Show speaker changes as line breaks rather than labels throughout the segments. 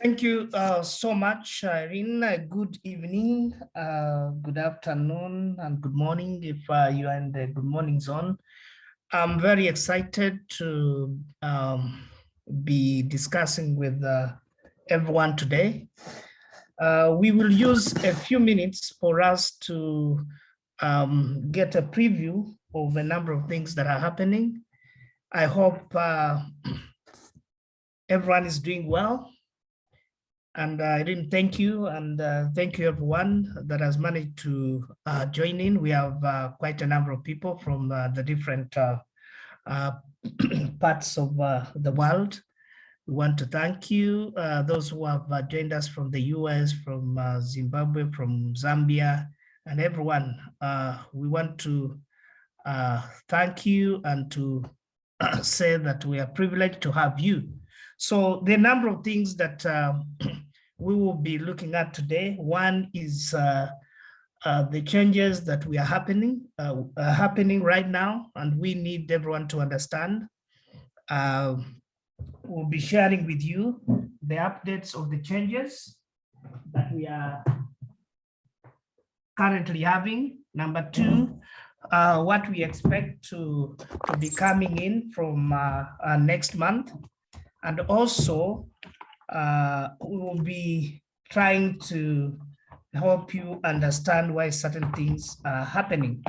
Thank you so much, Irene. Good evening, good afternoon, and good morning if you are in the good morning zone. I'm very excited to be discussing with everyone today. We will use a few minutes for us to get a preview of a number of things that are happening. I hope everyone is doing well. And Irene, thank you. And thank you everyone that has managed to join in. We have quite a number of people from the different parts of the world. We want to thank you, those who have joined us from the US, from Zimbabwe, from Zambia, and everyone. We want to thank you and to say that we are privileged to have you. So the number of things that we will be looking at today. One is the changes that we are happening right now, and we need everyone to understand. We'll be sharing with you the updates of the changes that we are currently having. Number two, what we expect to be coming in from next month. And also, we will be trying to help you understand why certain things are happening.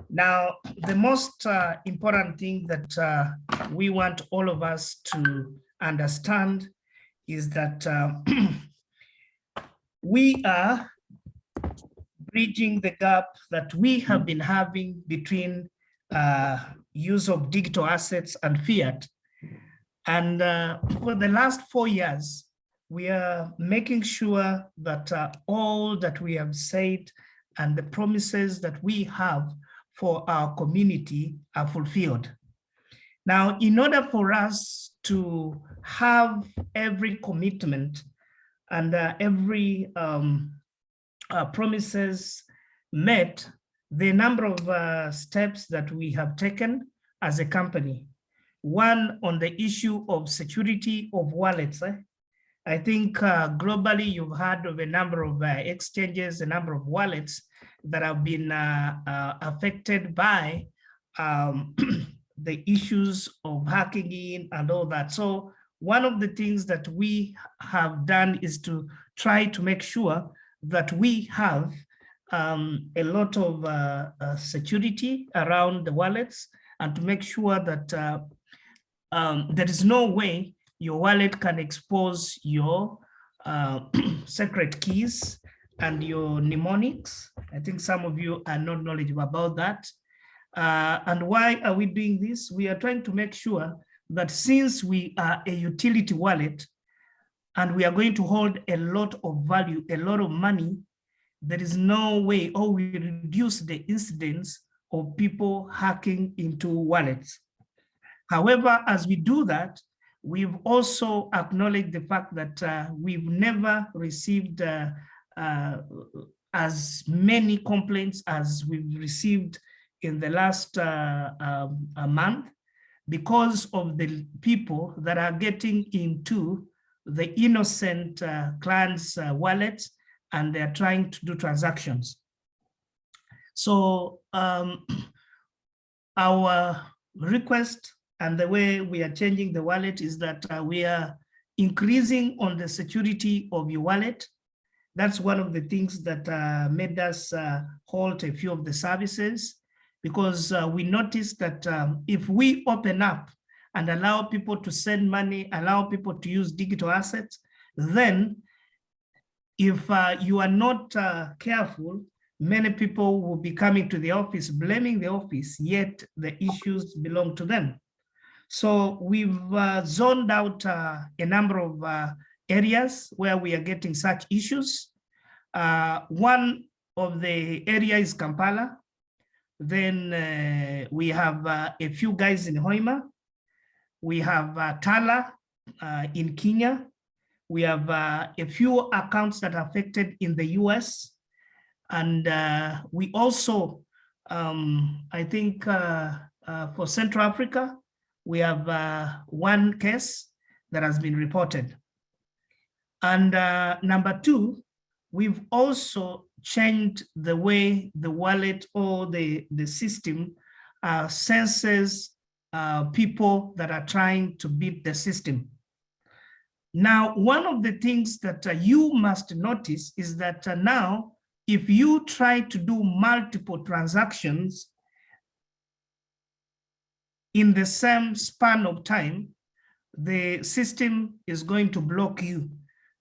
Now, the most important thing that we want all of us to understand is that we are bridging the gap that we have been having between use of digital assets and fiat. And for the last 4 years, we are making sure that all that we have said and the promises that we have for our community are fulfilled. Now, in order for us to have every commitment and every promises met, the number of steps that we have taken as a company. One, on the issue of security of wallets. I think globally you've heard of a number of exchanges, a number of wallets that have been affected by the issues of hacking in and all that. So one of the things that we have done is to try to make sure that we have a lot of security around the wallets, and to make sure that there is no way your wallet can expose your secret keys and your mnemonics. I think some of you are not knowledgeable about that. And why are we doing this? We are trying to make sure that since we are a utility wallet and we are going to hold a lot of value, a lot of money, there is no way, or we reduce the incidence of people hacking into wallets. However, as we do that, we've also acknowledged the fact that we've never received as many complaints as we've received in the last month, because of the people that are getting into the innocent clients' wallets and they're trying to do transactions. So our request and the way we are changing the wallet is that we are increasing on the security of your wallet. That's one of the things that made us halt a few of the services, because we noticed that if we open up and allow people to send money, allow people to use digital assets, then if you are not careful, many people will be coming to the office, blaming the office, yet the issues belong to them. So we've zoned out a number of areas where we are getting such issues. One of the areas is Kampala. Then we have a few guys in Hoima. We have Tala in Kenya. We have a few accounts that are affected in the US. And we also, I think for Central Africa, we have one case that has been reported. And number two, we've also changed the way the wallet or the system senses people that are trying to beat the system. Now, one of the things that you must notice is that now, if you try to do multiple transactions in the same span of time, the system is going to block you,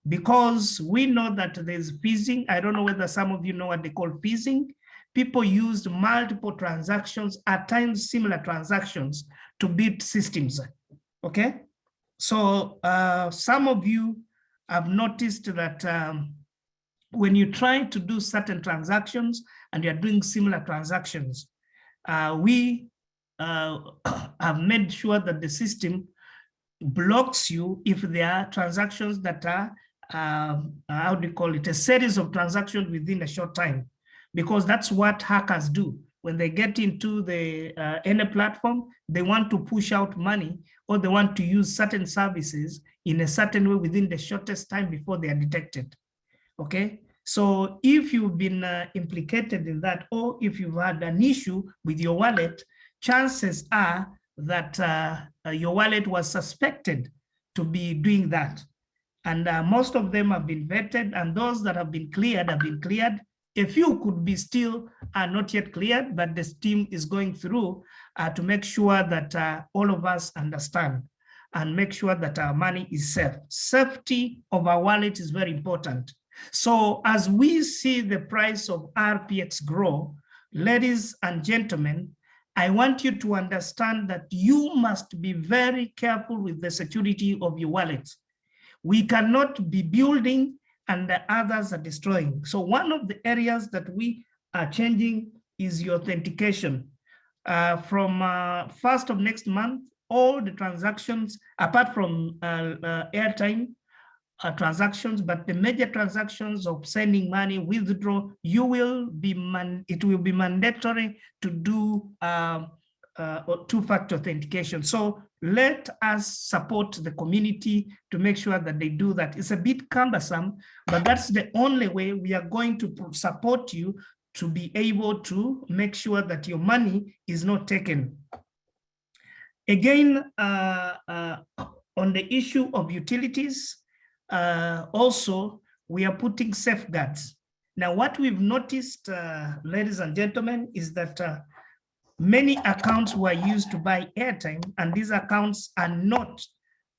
because we know that there's phishing. I don't know whether some of you know what they call phishing. People used multiple transactions, at times similar transactions, to beat systems, okay? So some of you have noticed that when you try to do certain transactions and you're doing similar transactions, we have made sure that the system blocks you if there are transactions that are, how do you call it, a series of transactions within a short time, because that's what hackers do. When they get into the any platform, they want to push out money, or they want to use certain services in a certain way within the shortest time before they are detected, okay? So if you've been implicated in that, or if you've had an issue with your wallet, chances are that your wallet was suspected to be doing that. And most of them have been vetted, and those that have been cleared have been cleared. A few could be still not yet cleared, but the team is going through to make sure that all of us understand and make sure that our money is safe. Safety of our wallet is very important. So as we see the price of RPX grow, ladies and gentlemen, I want you to understand that you must be very careful with the security of your wallet. We cannot be building and the others are destroying. So one of the areas that we are changing is your authentication. From 1st of next month, all the transactions, apart from airtime transactions, but the major transactions of sending money, withdraw, you will be it will be mandatory to do two-factor authentication. So let us support the community to make sure that they do that. It's a bit cumbersome, but that's the only way we are going to support you to be able to make sure that your money is not taken. Again, on the issue of utilities, also, we are putting safeguards. Now, what we've noticed, ladies and gentlemen, is that many accounts were used to buy airtime, and these accounts are not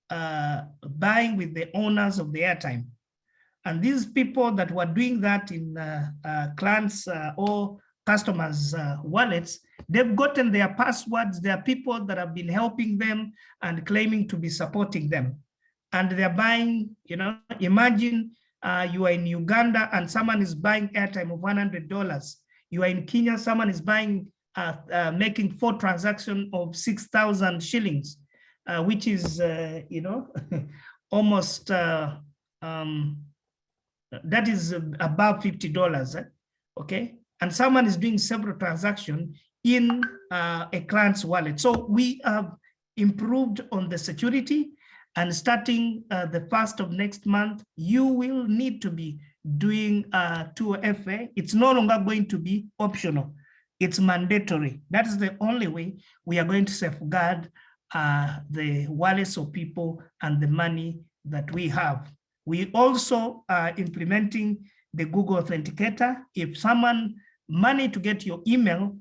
buying with the owners of the airtime. And these people that were doing that in clients or customers' wallets, they've gotten their passwords. There are people that have been helping them and claiming to be supporting them. And they're buying, you know, imagine you are in Uganda and someone is buying airtime of $100. You are in Kenya, someone is buying, making 4 transactions of 6,000 shillings, which is, you know, almost, that is above $50, okay? And someone is doing several transactions in a client's wallet. So we have improved on the security. And starting the 1st of next month, you will need to be doing 2FA. It's no longer going to be optional. It's mandatory. That is the only way we are going to safeguard the wallets of people and the money that we have. We also are implementing the Google Authenticator. If someone managed to get your email,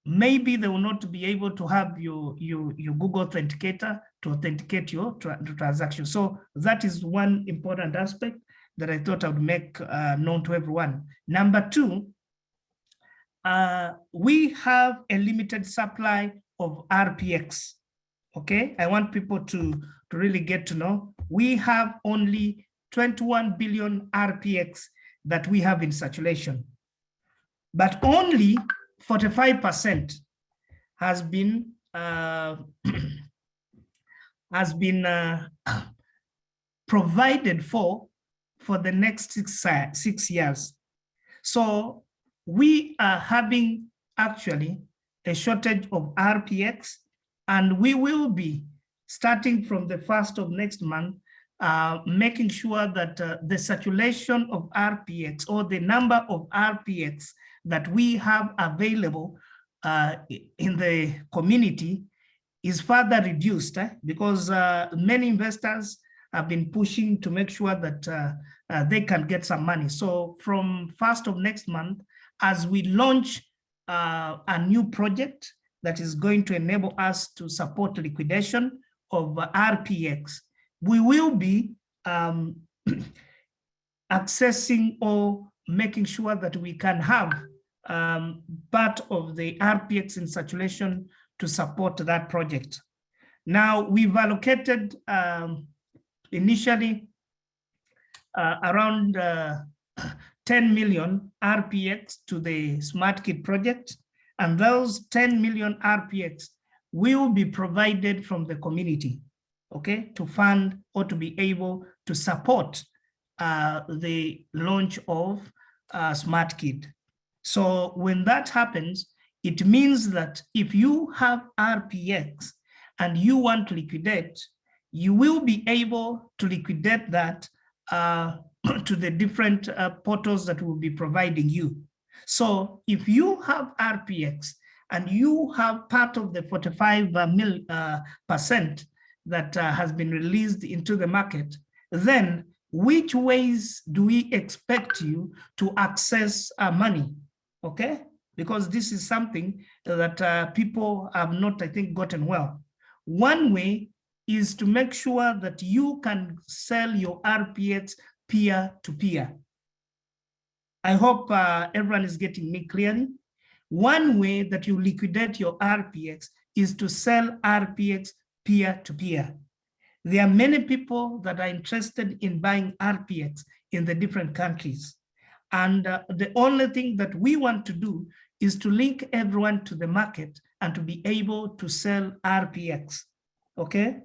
maybe they will not be able to have your Google Authenticator to authenticate your transaction. So that is one important aspect that I thought I would make known to everyone. Number 2, we have a limited supply of RPX, okay? I want people to really get to know. We have only 21 billion RPX that we have in circulation, but only 45% has been provided for the next six years. So we are having actually a shortage of RPX, and we will be starting from the 1st of next month making sure that the circulation of RPX or the number of RPX that we have available in the community is further reduced because many investors have been pushing to make sure that they can get some money. So from 1st of next month, as we launch a new project that is going to enable us to support liquidation of RPX, we will be accessing or making sure that we can have part of the RPX in circulation to support that project. Now, we've allocated initially around 10 million RPX to the SmartKit project, and those 10 million RPX will be provided from the community, okay, to fund or to be able to support the launch of SmartKit. So when that happens, it means that if you have RPX and you want to liquidate, you will be able to liquidate that to the different portals that will be providing you. So if you have RPX and you have part of the 45% that has been released into the market, then which ways do we expect you to access money, okay? Because this is something that people have not, I think, gotten well. One way is to make sure that you can sell your RPX peer-to-peer. I hope everyone is getting me clearly. One way that you liquidate your RPX is to sell RPX peer-to-peer. There are many people that are interested in buying RPX in the different countries. And the only thing that we want to do is to link everyone to the market and to be able to sell RPX, okay?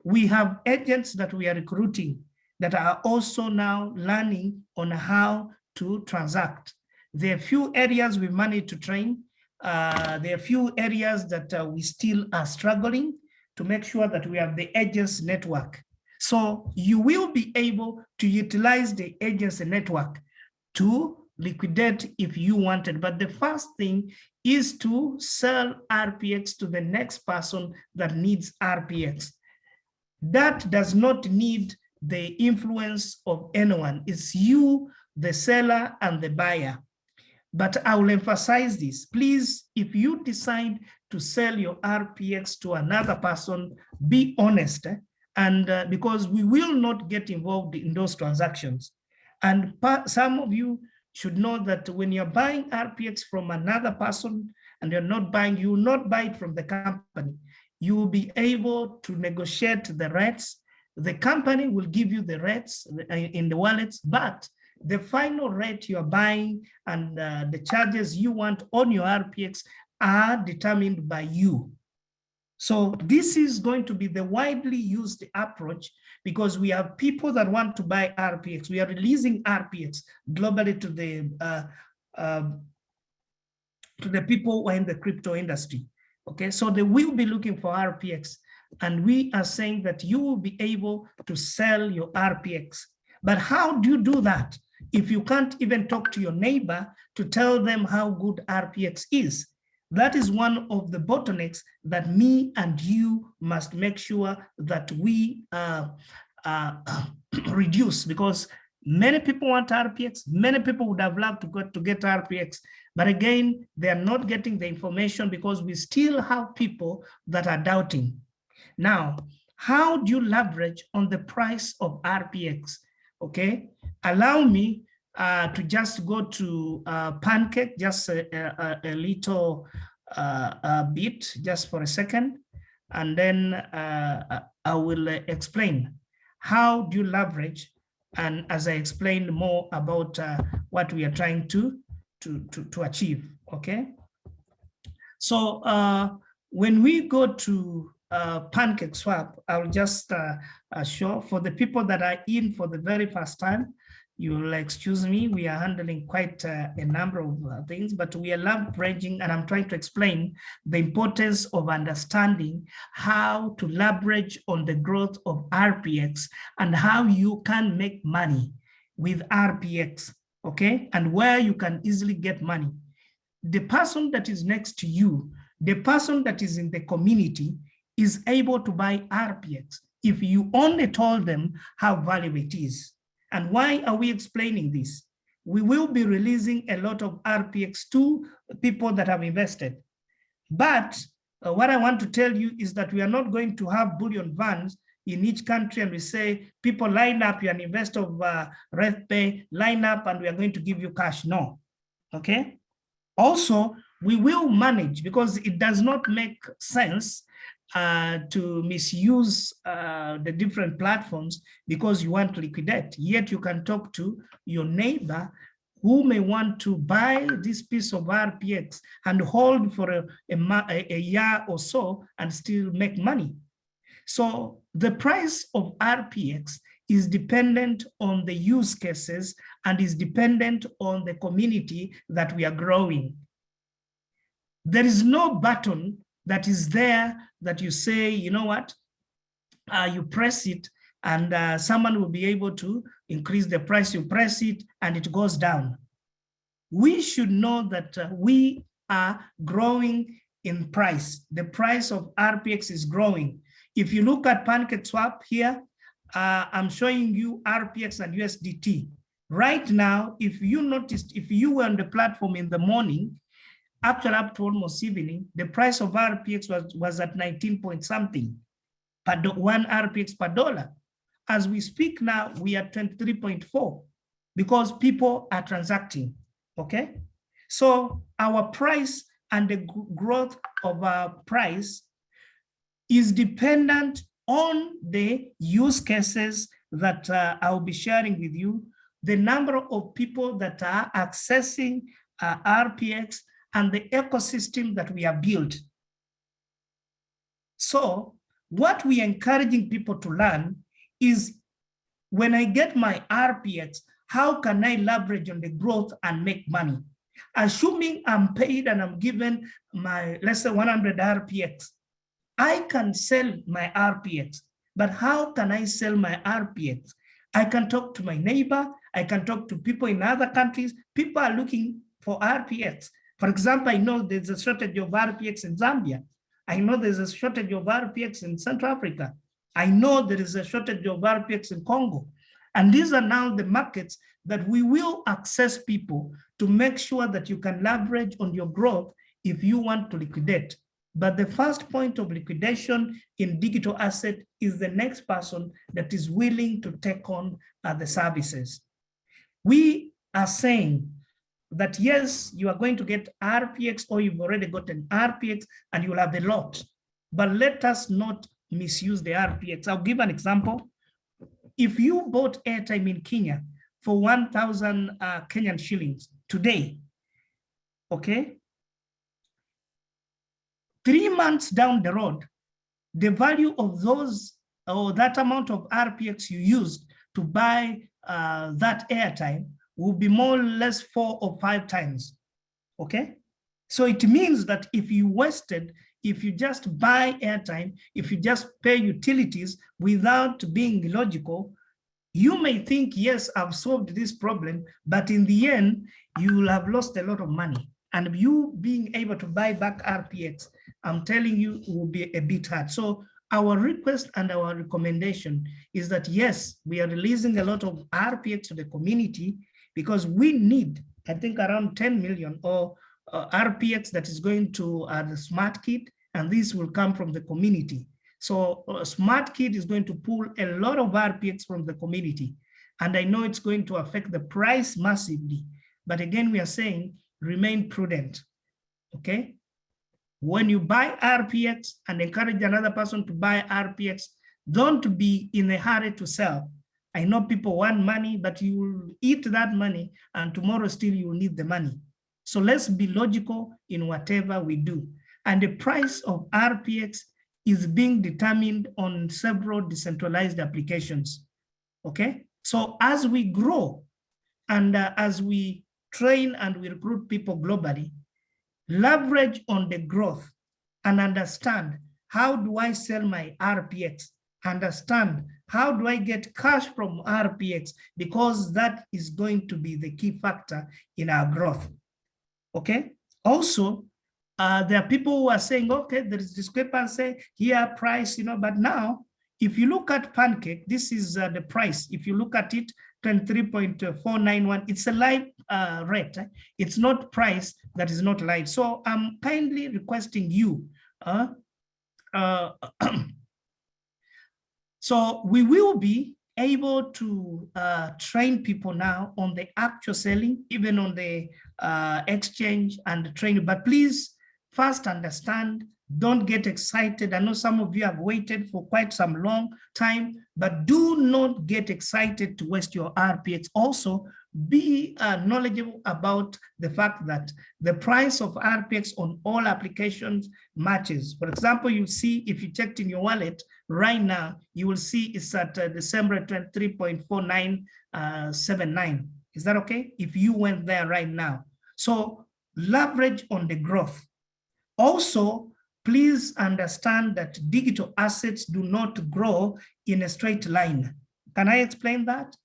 We have agents that we are recruiting that are also now learning on how to transact. There are few areas we managed to train. There are few areas that we still are struggling to make sure that we have the agents network. So you will be able to utilize the agents network to liquidate if you wanted. But the first thing is to sell RPX to the next person that needs RPX. That does not need the influence of anyone. It's you, the seller, and the buyer. But I will emphasize this. Please, if you decide to sell your RPX to another person, be honest. And because we will not get involved in those transactions. And some of you should know that when you're buying RPX from another person and you're not buying, you will not buy it from the company. You will be able to negotiate the rates. The company will give you the rates in the wallets, but the final rate you're buying and the charges you want on your RPX are determined by you. So this is going to be the widely used approach because we have people that want to buy RPX. We are releasing RPX globally to the people who are in the crypto industry. Okay, so they will be looking for RPX, and we are saying that you will be able to sell your RPX. But how do you do that if you can't even talk to your neighbor to tell them how good RPX is? That is one of the bottlenecks that me and you must make sure that we reduce, because many people want RPX. Many people would have loved to get RPX. But again, they are not getting the information because we still have people that are doubting. Now, how do you leverage on the price of RPX? Okay, allow me to just go to Pancake, just a little bit, just for a second, and then I will explain how do you leverage, and as I explained more about what we are trying to achieve. Okay, so when we go to Pancake Swap, I'll just show for the people that are in for the very first time. You'll excuse me, we are handling quite a number of things, but we are leveraging, and I'm trying to explain the importance of understanding how to leverage on the growth of RPX and how you can make money with RPX, okay? And where you can easily get money. The person that is next to you, the person that is in the community is able to buy RPX if you only told them how valuable it is. And why are we explaining this? We will be releasing a lot of RPX to people that have invested. But what I want to tell you is that we are not going to have bullion vans in each country and we say, people line up, you're an investor of Rathepay, line up and we are going to give you cash. No, okay? Also, we will manage, because it does not make sense to misuse the different platforms because you want to liquidate. Yet you can talk to your neighbor who may want to buy this piece of RPX and hold for a year or so and still make money. So the price of RPX is dependent on the use cases and is dependent on the community that we are growing. There is no button that is there that you say, you know what, you press it and someone will be able to increase the price. You press it and it goes down. We should know that we are growing in price. The price of RPX is growing. If you look at PancakeSwap here, I'm showing you RPX and USDT. Right now, if you noticed, if you were on the platform in the morning, after up to almost evening, the price of RPX was at 19 point something per one RPX per dollar. As we speak now, we are 23.4 because people are transacting, okay? So our price and the growth of our price is dependent on the use cases that I'll be sharing with you, the number of people that are accessing RPX, and the ecosystem that we have built. So what we are encouraging people to learn is, when I get my RPX, how can I leverage on the growth and make money? Assuming I'm paid and I'm given my, let's say 100 RPX, I can sell my RPX, but how can I sell my RPX? I can talk to my neighbor, I can talk to people in other countries. People are looking for RPX. For example, I know there's a shortage of RPX in Zambia. I know there's a shortage of RPX in Central Africa. I know there is a shortage of RPX in Congo. And these are now the markets that we will access people to make sure that you can leverage on your growth if you want to liquidate. But the first point of liquidation in digital asset is the next person that is willing to take on the services. We are saying that yes, you are going to get RPX, or you've already gotten RPX and you'll have a lot, but let us not misuse the RPX. I'll give an example. If you bought airtime in Kenya for 1,000 Kenyan shillings today, okay, 3 months down the road, the value of those, or that amount of RPX you used to buy that airtime will be more or less 4 or 5 times, okay? So it means that if you wasted, if you just buy airtime, if you just pay utilities without being logical, you may think, yes, I've solved this problem, but in the end, you will have lost a lot of money. And you being able to buy back RPX, I'm telling you, it will be a bit hard. So our request and our recommendation is that, yes, we are releasing a lot of RPX to the community, because we need, I think, around 10 million or RPX that is going to the Smart Kit, and this will come from the community. So Smart Kit is going to pull a lot of RPX from the community, and I know it's going to affect the price massively. But again, we are saying, remain prudent, okay? When you buy RPX and encourage another person to buy RPX, don't be in a hurry to sell. I know people want money, but you will eat that money and tomorrow still you will need the money. So let's be logical in whatever we do. And the price of RPX is being determined on several decentralized applications, okay? So as we grow, And as we train and we recruit people globally, leverage on the growth and understand, how do I sell my RPX? Understand, how do I get cash from RPX? Because that is going to be the key factor in our growth. Okay. Also, there are people who are saying, okay, there is discrepancy here, price, but now, if you look at Pancake, this is the price. If you look at it, 23.491, it's a live rate. It's not price that is not live. So I'm kindly requesting you, so we will be able to train people now on the actual selling, even on the exchange and the training. But please first understand, don't get excited. I know some of you have waited for quite some long time, but do not get excited to waste your RPX. Also, be knowledgeable about the fact that the price of RPX on all applications matches. For example, you see, if you checked in your wallet right now, you will see it's at December 23.4979. Is that okay? If you went there right now. So leverage on the growth. Also, please understand that digital assets do not grow in a straight line. Can I explain that?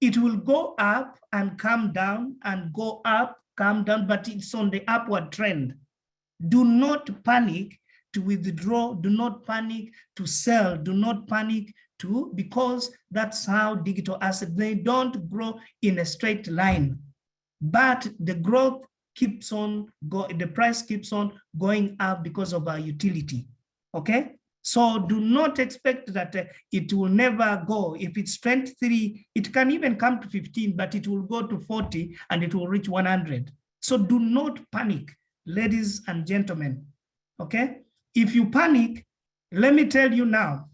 It will go up and come down and go up, come down, but it's on the upward trend. Do not panic to withdraw, do not panic to sell, do not panic to, because that's how digital assets, they don't grow in a straight line, but the growth keeps on going, the price keeps on going up because of our utility, okay? So do not expect that it will never go. If it's 23, it can even come to 15, but it will go to 40 and it will reach 100. So do not panic, ladies and gentlemen, okay? If you panic, let me tell you now,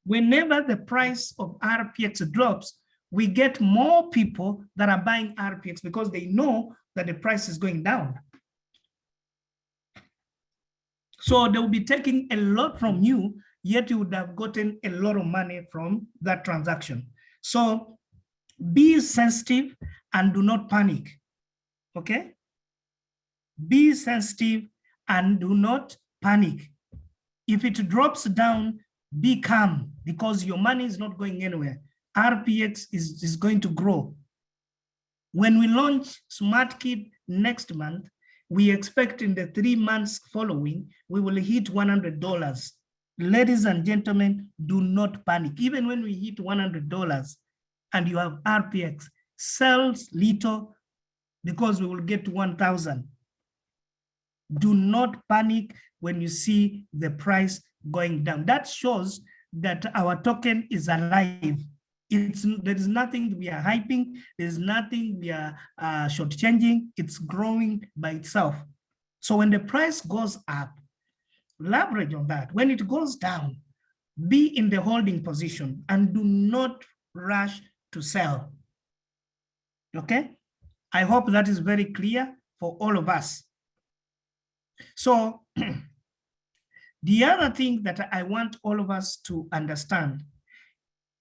whenever the price of RPX drops, we get more people that are buying RPX because they know that the price is going down. So they will be taking a lot from you, yet you would have gotten a lot of money from that transaction. So be sensitive and do not panic, okay? Be sensitive and do not panic. If it drops down, be calm because your money is not going anywhere. RPX is going to grow. When we launch SmartKit next month, we expect in the 3 months following, we will hit $100. Ladies and gentlemen, do not panic. Even when we hit $100 and you have RPX, sell little because we will get to 1,000. Do not panic when you see the price going down. That shows that our token is alive. There is nothing we are hyping. There's nothing we are shortchanging. It's growing by itself. So when the price goes up, leverage on that. When it goes down, be in the holding position and do not rush to sell. Okay? I hope that is very clear for all of us. So the other thing that I want all of us to understand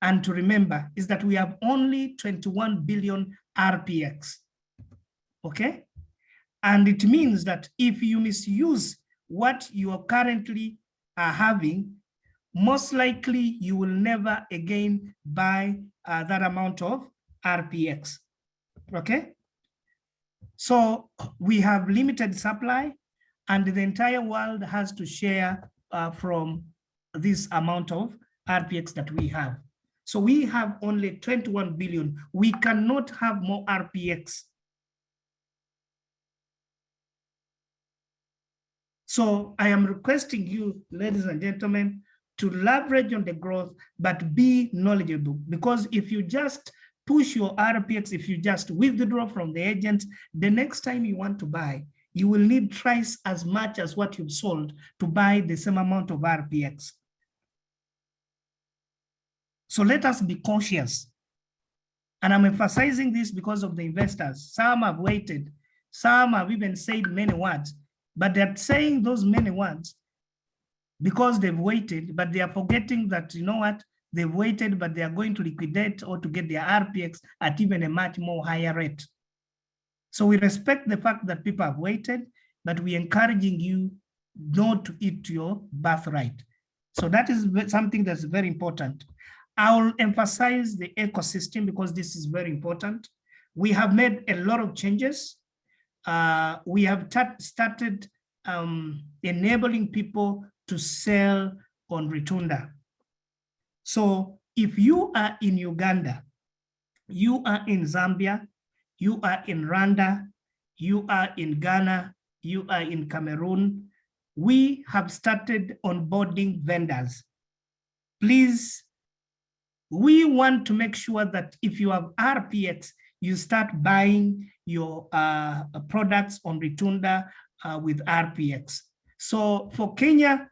and to remember is that we have only 21 billion RPX, okay? And it means that if you misuse what you are currently having, most likely you will never again buy that amount of RPX, okay? So we have limited supply and the entire world has to share from this amount of RPX that we have. So we have only 21 billion. We cannot have more RPX. So I am requesting you, ladies and gentlemen, to leverage on the growth, but be knowledgeable. Because if you just push your RPX, if you just withdraw from the agent, the next time you want to buy, you will need twice as much as what you've sold to buy the same amount of RPX. So let us be cautious. And I'm emphasizing this because of the investors. Some have waited. Some have even said many words, but they're saying those many words because they've waited, but they are forgetting that, you know what, they've waited, but they are going to liquidate or to get their RPX at even a much more higher rate. So we respect the fact that people have waited, but we're encouraging you not to eat your birthright. So that is something that's very important. I'll emphasize the ecosystem because this is very important. We have made a lot of changes. We have started enabling people to sell on Rotunda. So if you are in Uganda, you are in Zambia, you are in Rwanda, you are in Ghana, you are in Cameroon, we have started onboarding vendors. Please, we want to make sure that if you have RPX, you start buying your products on Rotunda with RPX. So for Kenya,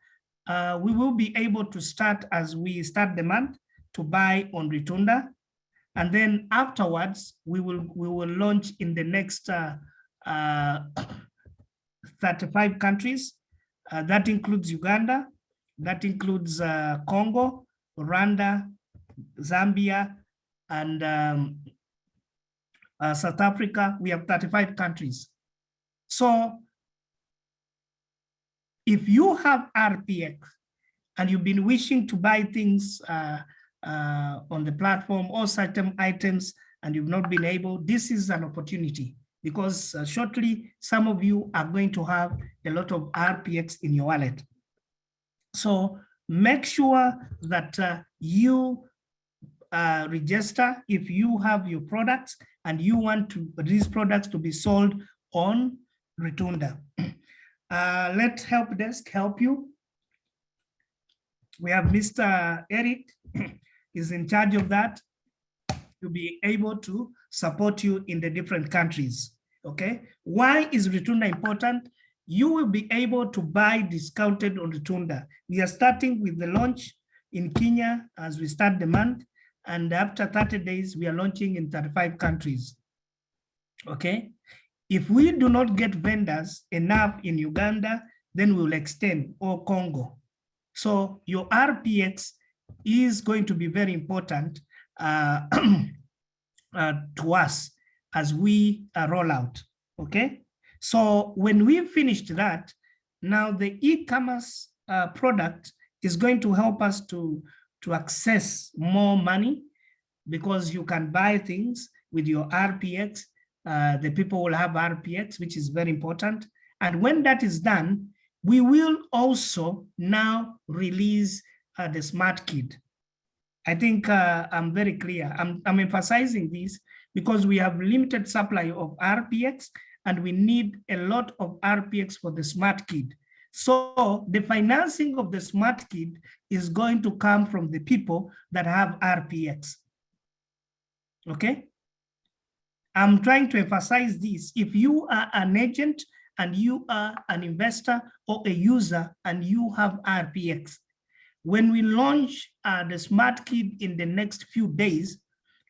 we will be able to start as we start the month to buy on Rotunda. And then afterwards, we will launch in the next 35 countries. That includes Uganda, that includes Congo, Rwanda, Zambia, and South Africa. We have 35 countries. So if you have RPX and you've been wishing to buy things on the platform or certain items and you've not been able, this is an opportunity because shortly some of you are going to have a lot of RPX in your wallet. So make sure that you register if you have your products and you want these products to be sold on Rotunda. Let help desk help you. We have Mr. Eric is in charge of that to be able to support you in the different countries. Okay, why is Rotunda important? You will be able to buy discounted on Rotunda. We are starting with the launch in Kenya as we start the month, and after 30 days, we are launching in 35 countries. Okay, if we do not get vendors enough in Uganda, then we will extend, or Congo. So your RPX is going to be very important to us as we roll out, okay? So when we finished that, now the e-commerce product is going to help us to access more money because you can buy things with your RPX. The people will have RPX, which is very important. And when that is done, we will also now release the Smart Kit. I think I'm very clear. I'm emphasizing this because we have limited supply of RPX and we need a lot of RPX for the Smart Kit. So the financing of the Smart Kit is going to come from the people that have RPX. Okay? I'm trying to emphasize this. If you are an agent and you are an investor or a user and you have RPX, when we launch the Smart Kit in the next few days,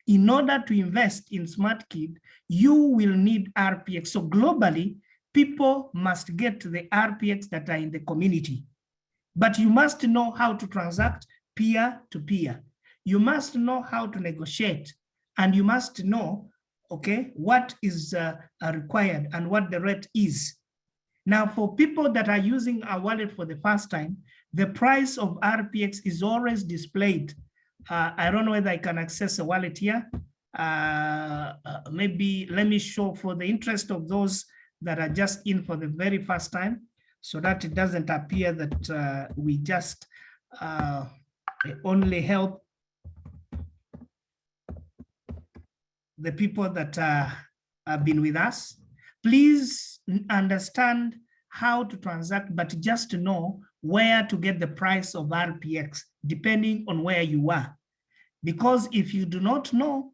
in order to invest in Smart Kit, you will need RPX. So globally, people must get the RPX that are in the community. But you must know how to transact peer-to-peer. You must know how to negotiate, and you must know, okay, what is required and what the rate is. Now, for people that are using our wallet for the first time, the price of RPX is always displayed. I don't know whether I can access a wallet here. Maybe let me show for the interest of those that are just in for the very first time, so that it doesn't appear that we just only help the people that have been with us. Please understand how to transact, but just to know where to get the price of RPX, depending on where you are. Because if you do not know,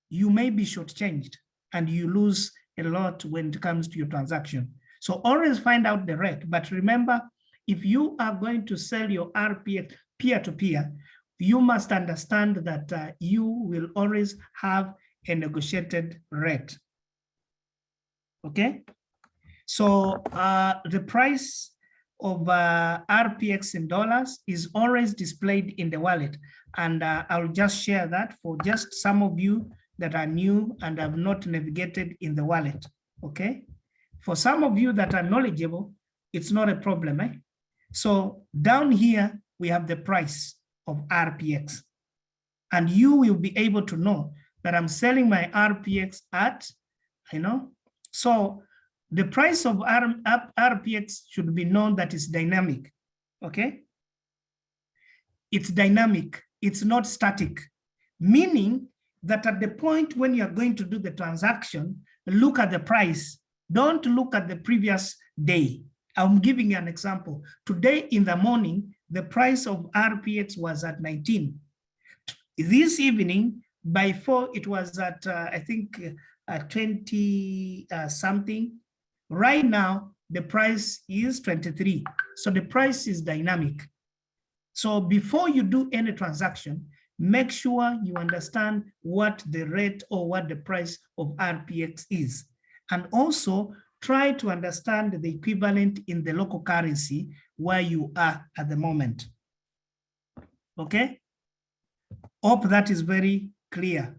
you may be shortchanged and you lose a lot when it comes to your transaction. So always find out the rate. But remember, if you are going to sell your RPX peer-to-peer, you must understand that you will always have a negotiated rate. Okay? So the price of RPX in dollars is always displayed in the wallet. And I'll just share that for just some of you that are new and have not navigated in the wallet, okay? For some of you that are knowledgeable, it's not a problem, eh? So down here, we have the price of RPX. And you will be able to know that I'm selling my RPX at, so the price of RPX should be known that it's dynamic, okay? It's dynamic, it's not static, meaning that at the point when you're going to do the transaction, look at the price. Don't look at the previous day. I'm giving you an example. Today in the morning, the price of RPX was at 19. This evening, by 4, it was at, I think, 20 something. Right now, the price is 23. So the price is dynamic. So before you do any transaction, make sure you understand what the rate or what the price of RPX is. And also try to understand the equivalent in the local currency where you are at the moment. Okay? Hope that is very clear.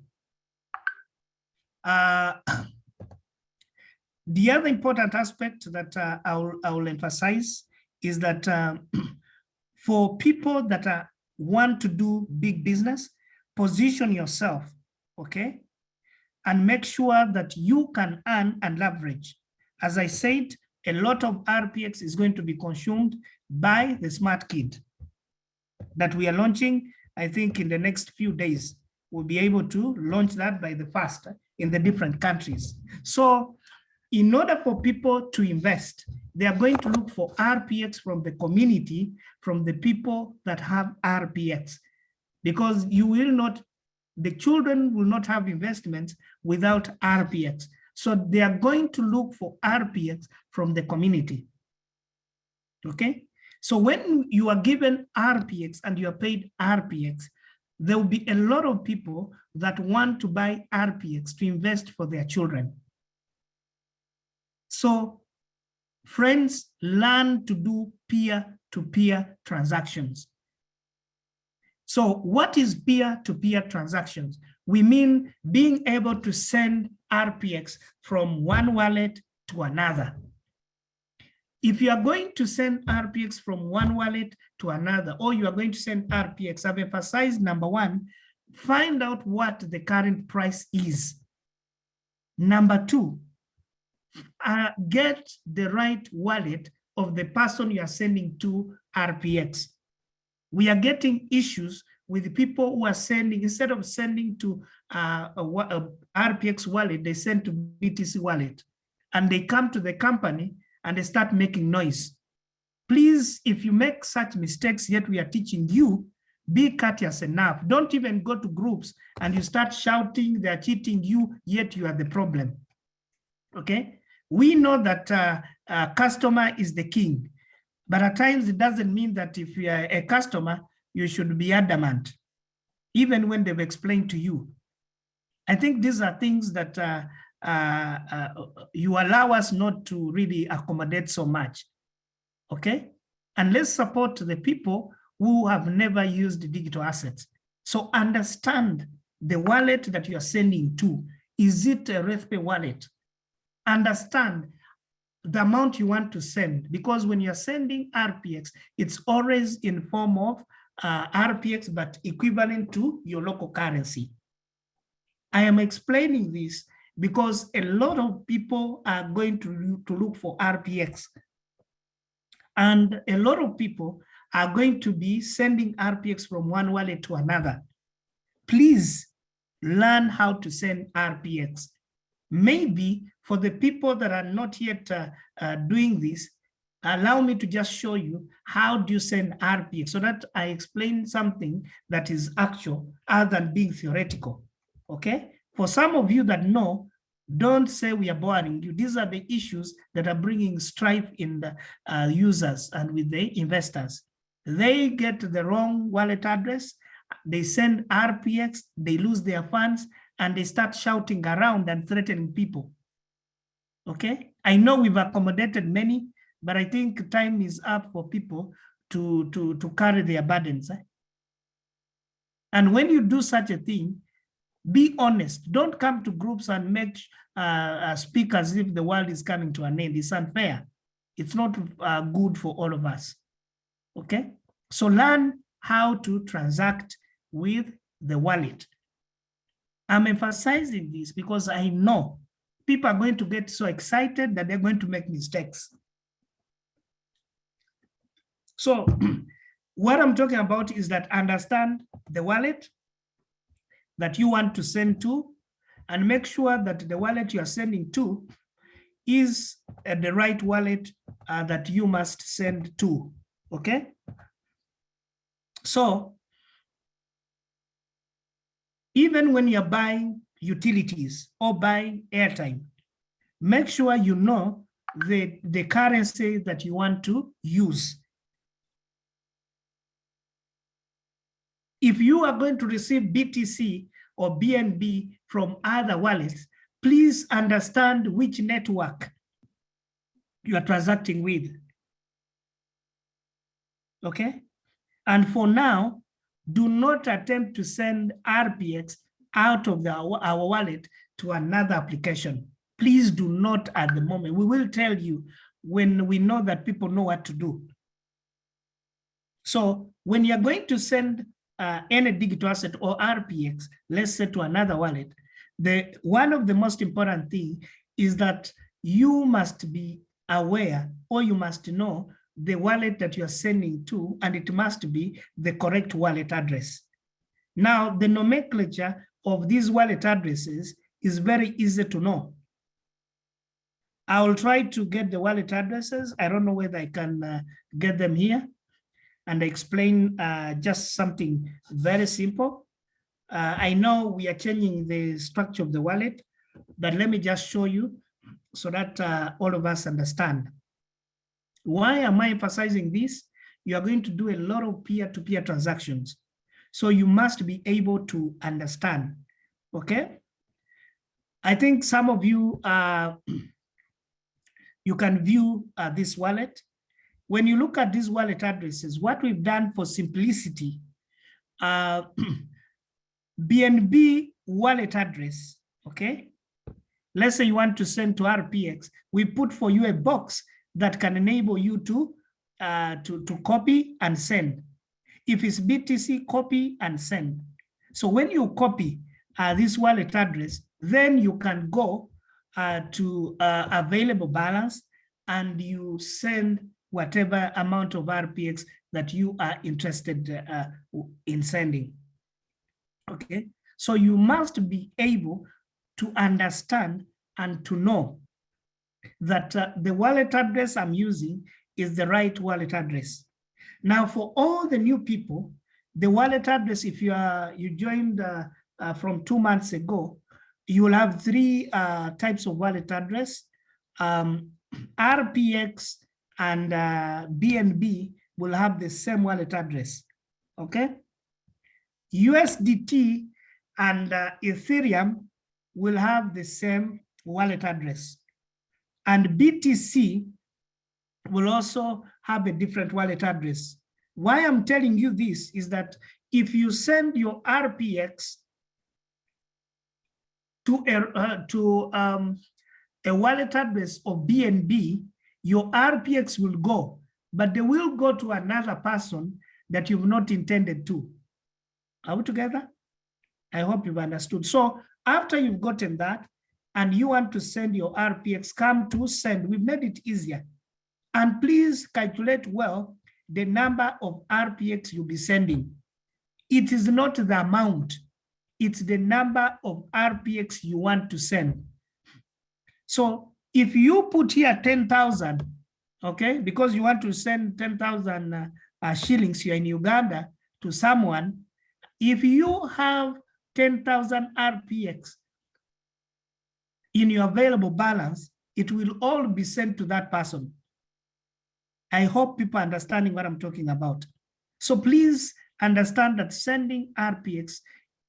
The other important aspect that I will emphasize is that for people that want to do big business, position yourself, okay? And make sure that you can earn and leverage. As I said, a lot of RPX is going to be consumed by the smart kid that we are launching. I think in the next few days, we'll be able to launch that by the 1st in the different countries. So in order for people to invest, they are going to look for RPX from the community, from the people that have RPX, because you will not, the children will not have investments without RPX. So they are going to look for RPX from the community, okay? So when you are given RPX and you are paid RPX, there will be a lot of people that want to buy RPX to invest for their children. So friends, learn to do peer-to-peer transactions. So what is peer-to-peer transactions? We mean being able to send RPX from one wallet to another. If you are going to send RPX from one wallet to another, or you are going to send RPX, I've emphasized number 1, find out what the current price is. Number 2, get the right wallet of the person you are sending to RPX. We are getting issues with people who are sending, instead of sending to a RPX wallet, they send to BTC wallet. And they come to the company and they start making noise. Please, if you make such mistakes, yet we are teaching you, be courteous enough. Don't even go to groups and you start shouting, they're cheating you, yet you are the problem, okay? We know that customer is the king, but at times it doesn't mean that if you are a customer, you should be adamant, even when they've explained to you. I think these are things that you allow us not to really accommodate so much, okay? And let's support the people who have never used digital assets. So understand the wallet that you are sending to. Is it a Rathepay wallet? Understand the amount you want to send, because when you're sending RPX, it's always in form of RPX, but equivalent to your local currency. I am explaining this because a lot of people are going to look for RPX. And a lot of people are going to be sending RPX from one wallet to another. Please learn how to send RPX. Maybe for the people that are not yet doing this, allow me to just show you how do you send RPX so that I explain something that is actual other than being theoretical, okay? For some of you that know, don't say we are boring you. These are the issues that are bringing strife in the users and with the investors. They get the wrong wallet address, they send RPX, they lose their funds, and they start shouting around and threatening people. Okay, I know we've accommodated many, but I think time is up for people to carry their burdens. And when you do such a thing, be honest. Don't come to groups and speak as if the world is coming to an end. It's unfair. It's not good for all of us. Okay? So learn how to transact with the wallet. I'm emphasizing this because I know people are going to get so excited that they're going to make mistakes. So what I'm talking about is that understand the wallet that you want to send to, and make sure that the wallet you are sending to is the right wallet that you must send to, okay? So even when you're buying utilities or buying airtime, make sure you know the currency that you want to use. If you are going to receive BTC or BNB from other wallets, please understand which network you are transacting with. Okay? And for now, do not attempt to send RPX out of our wallet to another application. Please do not at the moment. We will tell you when we know that people know what to do. So when you're going to send any digital asset or RPX, let's say to another wallet, one of the most important thing is that you must be aware, or you must know the wallet that you are sending to, and it must be the correct wallet address. Now, the nomenclature of these wallet addresses is very easy to know. I will try to get the wallet addresses. I don't know whether I can get them here and explain just something very simple. I know we are changing the structure of the wallet, but let me just show you so that all of us understand. Why am I emphasizing this? You are going to do a lot of peer-to-peer transactions. So you must be able to understand, okay? I think some of you, you can view this wallet. When you look at these wallet addresses, what we've done for simplicity, BNB wallet address, okay? Let's say you want to send to RPX, we put for you a box that can enable you to copy and send. If it's BTC, copy and send. So when you copy this wallet address, then you can go to available balance and you send whatever amount of RPX that you are interested in sending. Okay, so you must be able to understand and to know that the wallet address I'm using is the right wallet address. Now, for all the new people, the wallet address, if you joined from 2 months ago, you will have 3 types of wallet address. RPX and BNB will have the same wallet address, okay? USDT and Ethereum will have the same wallet address. And BTC will also have a different wallet address. Why I'm telling you this is that if you send your RPX to a wallet address of BNB, your RPX will go, but they will go to another person that you've not intended to. Are we together? I hope you've understood. So after you've gotten that and you want to send your RPX, come to send. We've made it easier. And please calculate well the number of RPX you'll be sending. It is not the amount, it's the number of RPX you want to send. So if you put here 10,000, okay, because you want to send 10,000 shillings here in Uganda to someone, if you have 10,000 RPX in your available balance, it will all be sent to that person. I hope people are understanding what I'm talking about. So please understand that sending RPX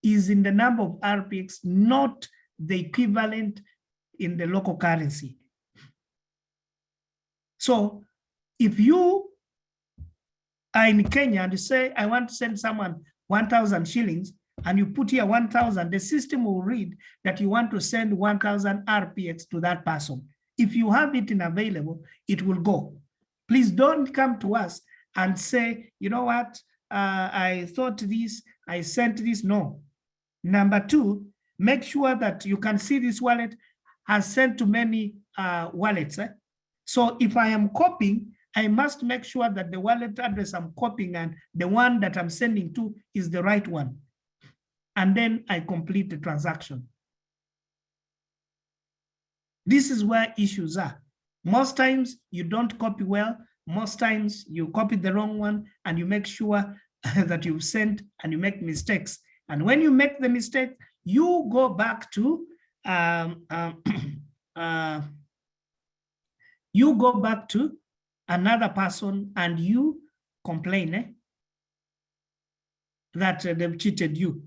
is in the number of RPX, not the equivalent in the local currency. So If you are in Kenya and you say, I want to send someone 1,000 shillings, and you put here 1,000, the system will read that you want to send 1,000 RPX to that person. If you have it in available, it will go. Please don't come to us and say, you know what, I thought this, I sent this. No. Number two, make sure that you can see this wallet has sent to many wallets. So if I am copying, I must make sure that the wallet address I'm copying and the one that I'm sending to is the right one. And then I complete the transaction. This is where issues are. Most times you don't copy well. Most times you copy the wrong one and you make sure that you've sent and you make mistakes. And when you make the mistake, you go back to another person and you complain that they've cheated you.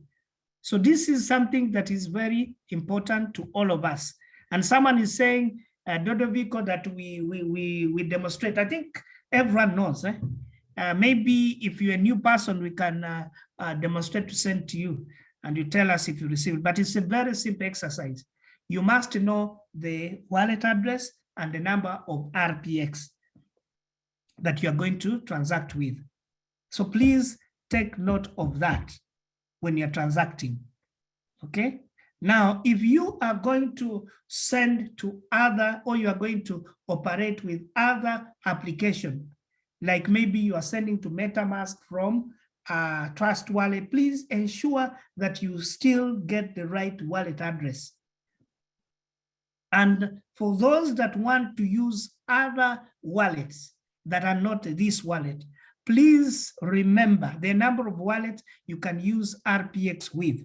So this is something that is very important to all of us. And someone is saying, Dodovico, that we demonstrate. I think everyone knows. Maybe if you're a new person, we can demonstrate to send to you and you tell us if you receive it. But it's a very simple exercise. You must know the wallet address and the number of RPX that you are going to transact with. So please take note of that when you're transacting, okay? Now, if you are going to send to other, or you are going to operate with other application, like maybe you are sending to MetaMask from Trust Wallet, please ensure that you still get the right wallet address. And for those that want to use other wallets that are not this wallet, please remember the number of wallets you can use RPX with.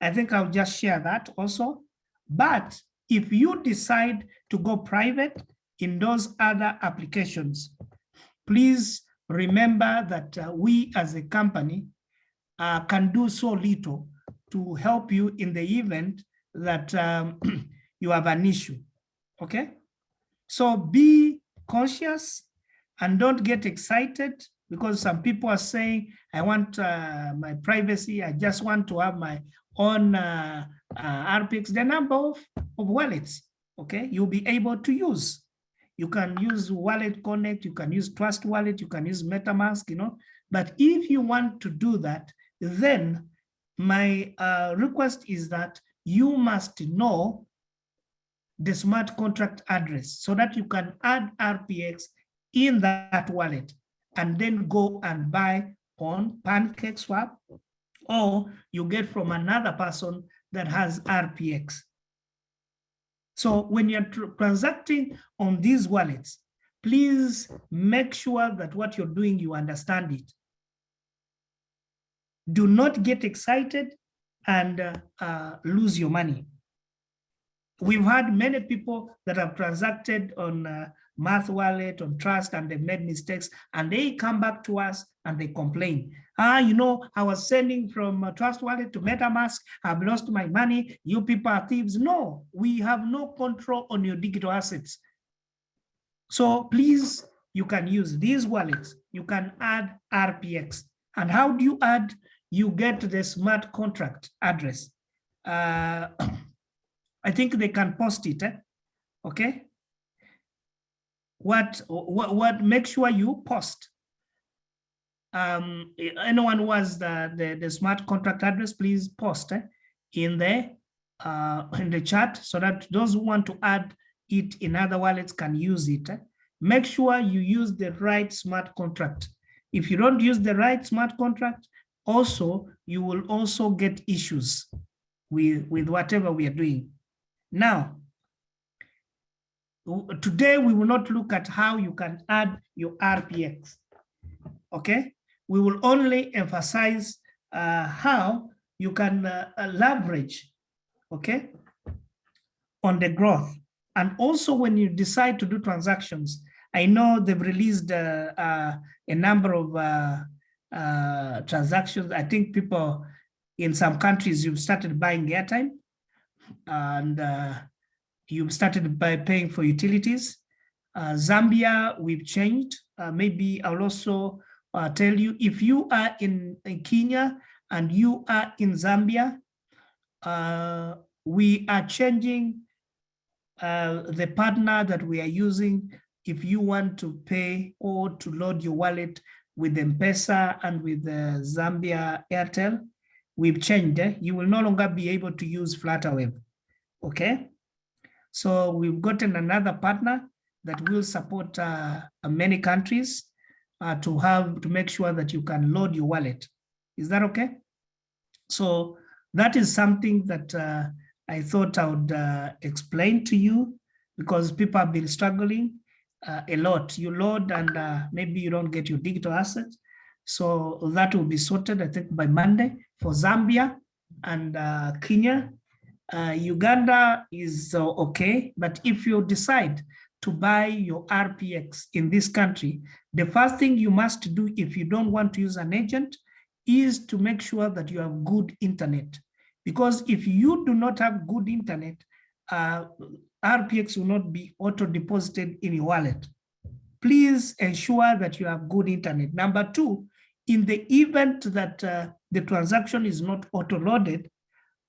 I think I'll just share that also. But if you decide to go private in those other applications, please remember that we as a company can do so little to help you in the event that you have an issue, okay? So be conscious and don't get excited, because some people are saying, I want my privacy, I just want to have my own RPX, the number of wallets, okay, you'll be able to use. You can use Wallet Connect, you can use Trust Wallet, you can use MetaMask, you know. But if you want to do that, then my request is that you must know the smart contract address so that you can add RPX in that wallet and then go and buy on PancakeSwap, or you get from another person that has RPX. So when you're transacting on these wallets, please make sure that what you're doing, you understand it. Do not get excited and lose your money. We've had many people that have transacted on Math Wallet, on Trust, and they've made mistakes, and they come back to us and they complain. You know, I was sending from Trust Wallet to MetaMask, I've lost my money, you people are thieves. No, we have no control on your digital assets. So please, you can use these wallets, you can add RPX. And how do you add? You get the smart contract address. I think they can post it, okay? What make sure you post. Anyone who has the smart contract address, please post in the chat so that those who want to add it in other wallets can use it. Make sure you use the right smart contract. If you don't use the right smart contract, also you will also get issues with whatever we are doing. Now, today we will not look at how you can add your RPX, okay? We will only emphasize how you can leverage, okay, on the growth. And also when you decide to do transactions, I know they've released a number of transactions. I think people in some countries, you've started buying airtime, and you've started by paying for utilities, Zambia, we've changed. Maybe I'll also tell you, if you are in Kenya and you are in Zambia, we are changing the partner that we are using. If you want to pay or to load your wallet with M-Pesa and with the Zambia Airtel, we've changed. You will no longer be able to use Flutterwave. Okay, so we've gotten another partner that will support many countries to make sure that you can load your wallet. Is that okay? So that is something that I thought I would explain to you, because people have been struggling a lot. You load and maybe you don't get your digital assets. So that will be sorted, I think, by Monday for Zambia and Kenya. Uganda is okay, but if you decide to buy your RPX in this country, the first thing you must do if you don't want to use an agent is to make sure that you have good internet. Because if you do not have good internet, RPX will not be auto-deposited in your wallet. Please ensure that you have good internet. Number two, in the event that the transaction is not auto-loaded,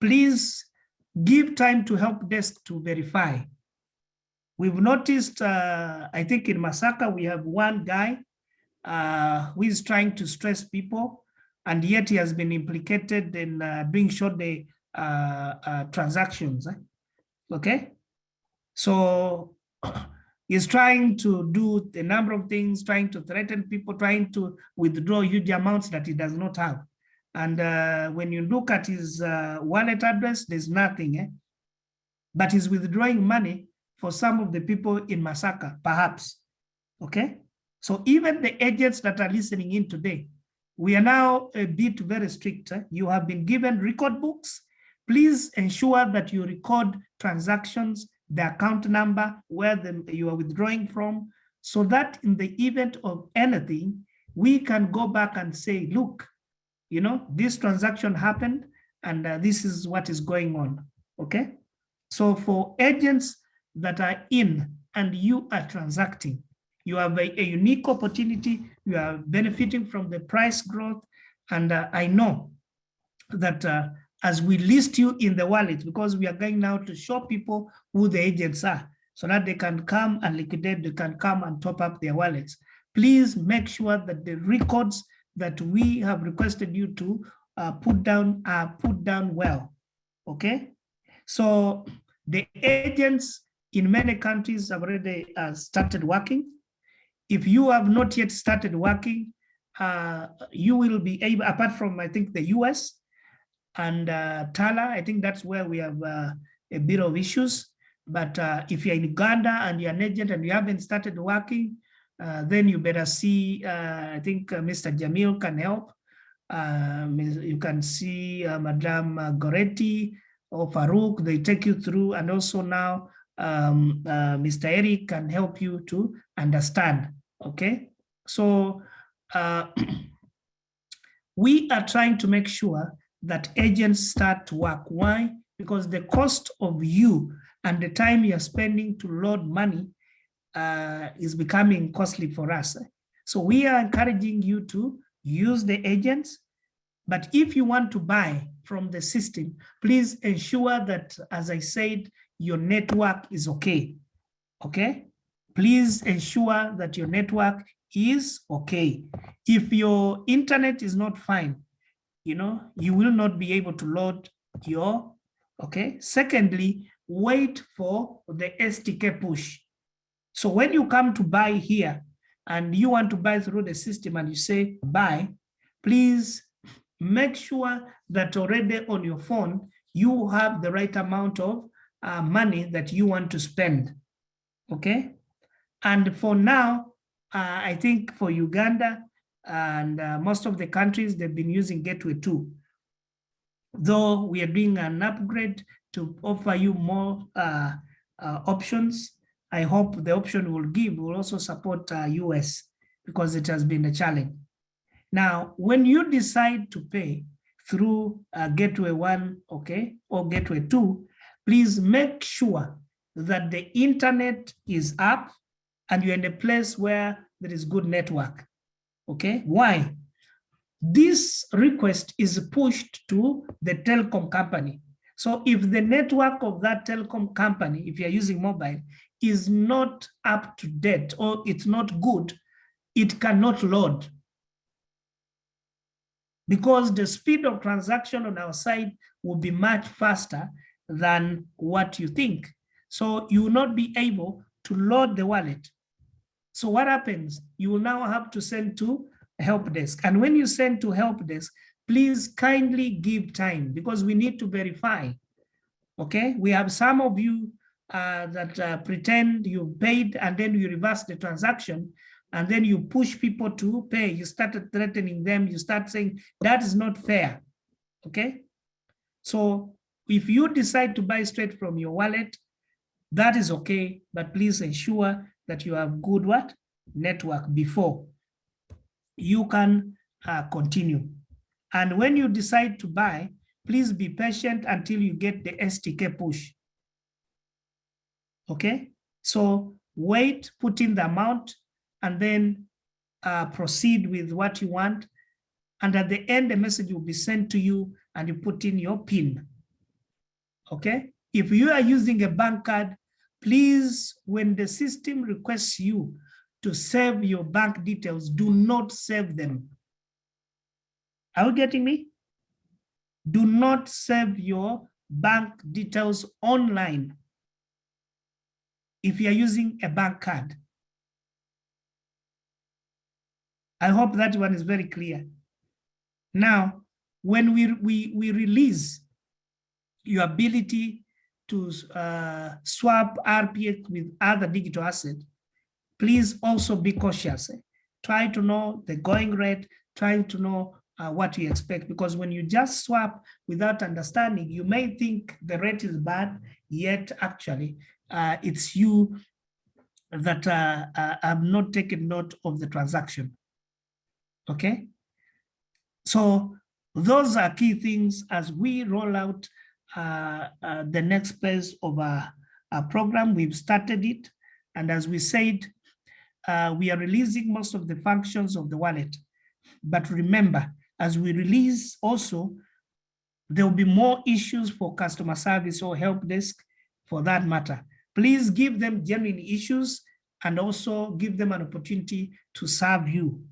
please give time to help desk to verify. We've noticed, I think in Masaka, we have one guy who is trying to stress people, and yet he has been implicated in doing short day transactions. Okay, so he's trying to do a number of things, trying to threaten people, trying to withdraw huge amounts that he does not have. And when you look at his wallet address, there's nothing, but he's withdrawing money for some of the people in Masaka, perhaps. Okay, so even the agents that are listening in today, we are now a bit very strict. You have been given record books. Please ensure that you record transactions, the account number, where you are withdrawing from, so that in the event of anything, we can go back and say, look, you know, this transaction happened and this is what is going on. Okay, so for agents that are in and you are transacting, you have a unique opportunity. You are benefiting from the price growth. And I know that as we list you in the wallet, because we are going now to show people who the agents are, so that they can come and liquidate, they can come and top up their wallets. Please make sure that the records that we have requested you to put down are put down well. Okay, so the agents in many countries have already started working. If you have not yet started working, you will be able, apart from, I think, the US and Tala, I think that's where we have a bit of issues. But if you're in Uganda and you're an agent and you haven't started working, then you better see, I think Mr. Jamil can help. You can see Madame Goretti or Farouk, they take you through, and also now Mr. Eric can help you to understand. Okay, so we are trying to make sure that agents start to work. Why? Because the cost of you and the time you're spending to load money is becoming costly for us. So we are encouraging you to use the agents, but if you want to buy from the system, please ensure that, as I said, your network is okay. Okay, please ensure that your network is okay. If your internet is not fine, you know, you will not be able to load your, okay. Secondly, wait for the STK push. So when you come to buy here and you want to buy through the system and you say buy, please make sure that already on your phone, you have the right amount of money that you want to spend. Okay. And for now, I think for Uganda and most of the countries, they've been using Gateway 2. Though we are doing an upgrade to offer you more options, I hope the option will also support US, because it has been a challenge. Now, when you decide to pay through Gateway 1, okay, or Gateway 2, please make sure that the internet is up and you're in a place where there is good network. Okay, why? This request is pushed to the telecom company. So if the network of that telecom company, if you're using mobile, is not up to date or it's not good, it cannot load. Because the speed of transaction on our side will be much faster than what you think. So you will not be able to load the wallet. So what happens? You will now have to send to help desk. And when you send to help desk, please kindly give time because we need to verify. Okay, we have some of you that pretend you paid and then you reverse the transaction and then you push people to pay. You started threatening them. You start saying that is not fair. Okay, so if you decide to buy straight from your wallet, that is okay, but please ensure that you have good what? Network before you can continue. And when you decide to buy, please be patient until you get the STK push. Okay, so wait, put in the amount, and then proceed with what you want. And at the end, the message will be sent to you and you put in your PIN. Okay, if you are using a bank card, please, when the system requests you to save your bank details, do not save them. Are you getting me? Do not save your bank details online if you're using a bank card. I hope that one is very clear. Now, when we release your ability to swap RPX with other digital assets, please also be cautious. Try to know the going rate, try to know what you expect, because when you just swap without understanding, you may think the rate is bad, yet actually it's you that have not taken note of the transaction. Okay, so those are key things as we roll out the next phase of our program. We've started it, and as we said, we are releasing most of the functions of the wallet. But remember, as we release also, there will be more issues for customer service or help desk for that matter. Please give them genuine issues and also give them an opportunity to serve you.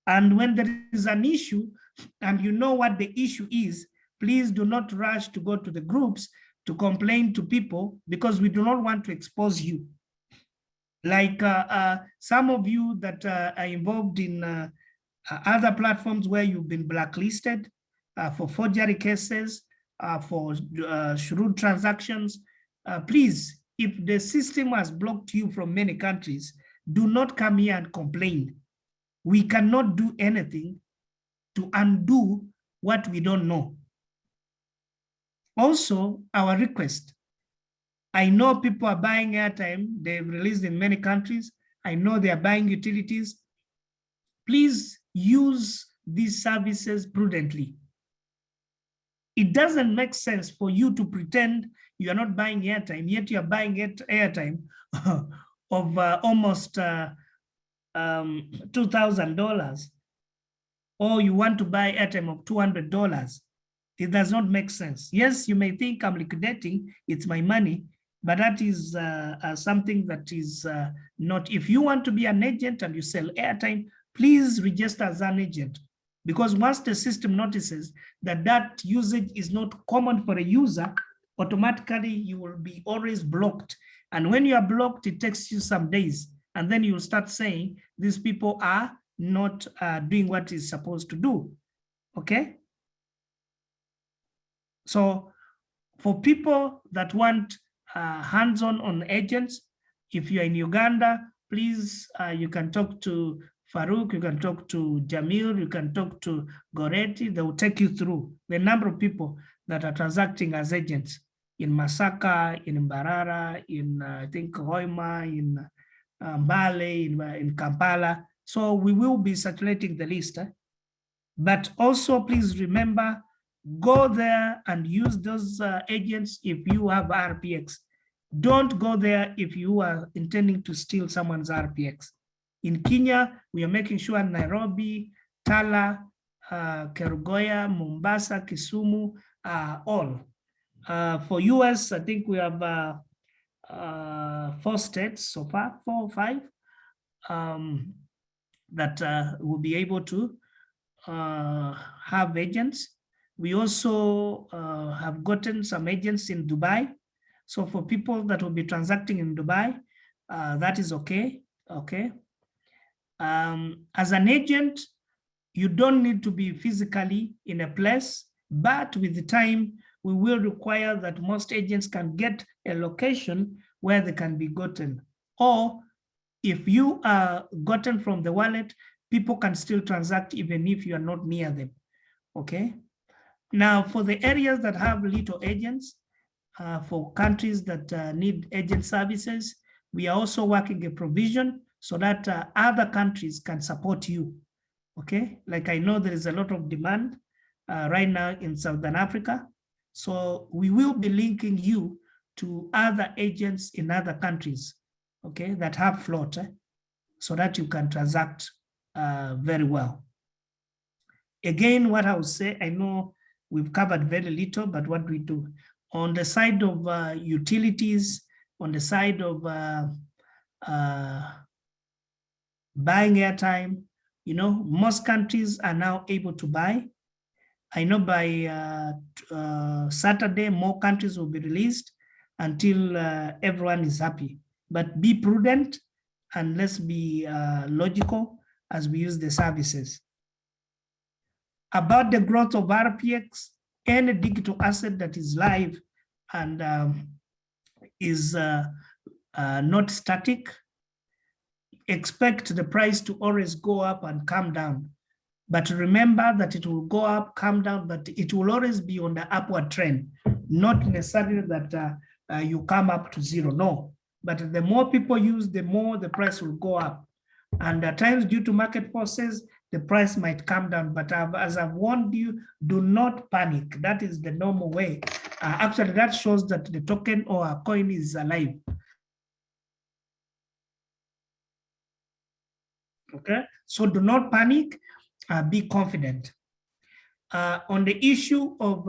And when there is an issue and you know what the issue is, please do not rush to go to the groups to complain to people, because we do not want to expose you. Like some of you that are involved in other platforms where you've been blacklisted for forgery cases, for shrewd transactions, please, if the system has blocked you from many countries, do not come here and complain. We cannot do anything to undo what we don't know. Also, our request, I know people are buying airtime. They've released in many countries. I know they are buying utilities. Please use these services prudently. It doesn't make sense for you to pretend you are not buying airtime, yet you are buying airtime of almost $2,000, or you want to buy airtime of $200. It does not make sense. Yes, you may think I'm liquidating, it's my money, but that is something that is not. If you want to be an agent and you sell airtime, please register as an agent, because once the system notices that that usage is not common for a user, automatically you will be always blocked. And when you are blocked, it takes you some days, and then you'll start saying these people are not doing what is supposed to do. Okay, so for people that want hands-on on agents, if you're in Uganda, please, you can talk to Farouk, you can talk to Jamil, you can talk to Goretti. They will take you through the number of people that are transacting as agents in Masaka, in Mbarara, in I think Hoima, in Mbale, in Kampala. So we will be circulating the list. But also please remember, go there and use those agents if you have RPX. Don't go there if you are intending to steal someone's RPX. In Kenya, we are making sure Nairobi, Tala, Kerugoya, Mombasa, Kisumu, all. For US, I think we have 4 states so far, 4 or 5, that will be able to have agents. We also have gotten some agents in Dubai. So for people that will be transacting in Dubai, that is okay. Okay. As an agent, you don't need to be physically in a place, but with the time, we will require that most agents can get a location where they can be gotten. Or if you are gotten from the wallet, people can still transact even if you are not near them. Okay. Now, for the areas that have little agents, for countries that need agent services, we are also working a provision so that other countries can support you. Okay, like I know there is a lot of demand right now in Southern Africa. So we will be linking you to other agents in other countries, okay, that have float, so that you can transact very well. Again, what I would say, I know we've covered very little, but what we do on the side of utilities, on the side of buying airtime, you know, most countries are now able to buy. I know by Saturday, more countries will be released until everyone is happy. But be prudent and let's be logical as we use the services. About the growth of RPX, any digital asset that is live and is not static, expect the price to always go up and come down. But remember that it will go up, come down, but it will always be on the upward trend, not necessarily that you come up to zero, no. But the more people use, the more the price will go up. And at times, due to market forces, the price might come down. But as I've warned you, do not panic. That is the normal way. Actually, that shows that the token or a coin is alive. Okay, so do not panic. Be confident. On the issue of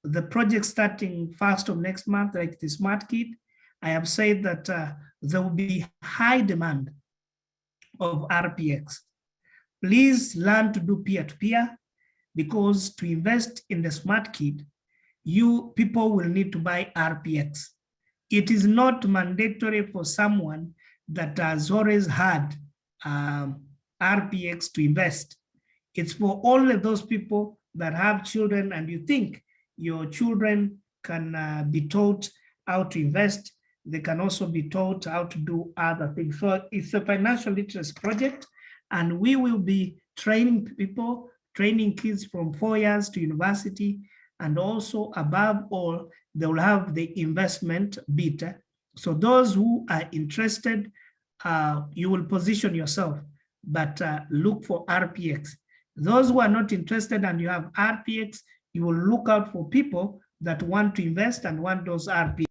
the project starting 1st of next month, like the Smart Kit, I have said that there will be high demand of RPX. Please learn to do peer-to-peer, because to invest in the Smart Kit, people will need to buy RPX. It is not mandatory for someone that has always had RPX to invest. It's for only those people that have children and you think your children can be taught how to invest. They can also be taught how to do other things. So it's a financial literacy project, and we will be training people, training kids from 4 years to university, and also above all, they will have the investment bit. So those who are interested, you will position yourself, but look for RPX. Those who are not interested and you have RPX, you will look out for people that want to invest and want those RPX.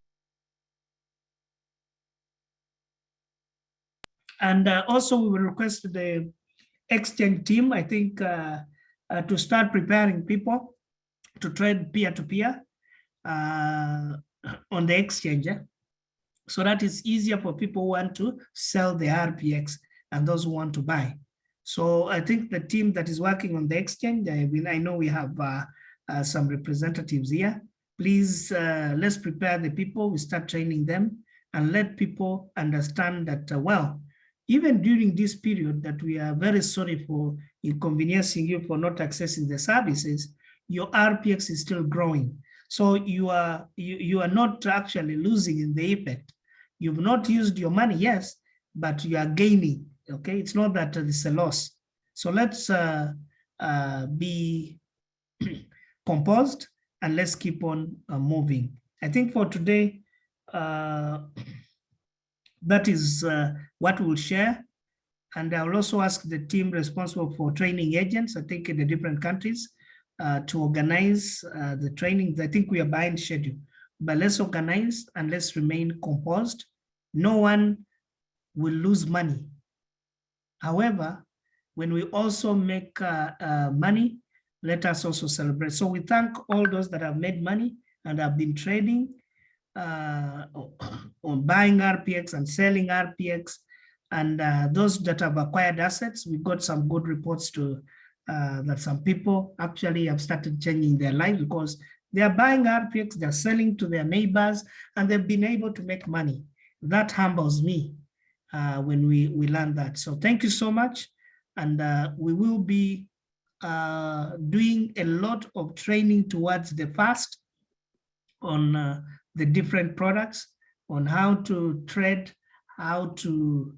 And also we will request the exchange team, I think, to start preparing people to trade peer-to-peer on the exchange. So that it's easier for people who want to sell the RPX and those who want to buy. So I think the team that is working on the exchange, I know we have some representatives here. Please, let's prepare the people, we start training them and let people understand that, well, even during this period that we are very sorry for inconveniencing you for not accessing the services, your RPX is still growing. So you are not actually losing in the effect. You've not used your money, yes, but you are gaining, okay? It's not that it's a loss. So let's be composed and let's keep on moving. I think for today, that is what we'll share. And I will also ask the team responsible for training agents, I think in the different countries, to organize the trainings. I think we are behind schedule. but let's organize and let's remain composed. No one will lose money. However, when we also make money, let us also celebrate. So we thank all those that have made money and have been trading on buying RPX and selling RPX, and those that have acquired assets. We got some good reports to that some people actually have started changing their lives because they are buying RPX, they're selling to their neighbors, and they've been able to make money. That humbles me when we learn that. So thank you so much. And we will be doing a lot of training towards the fast on the different products, on how to trade, how to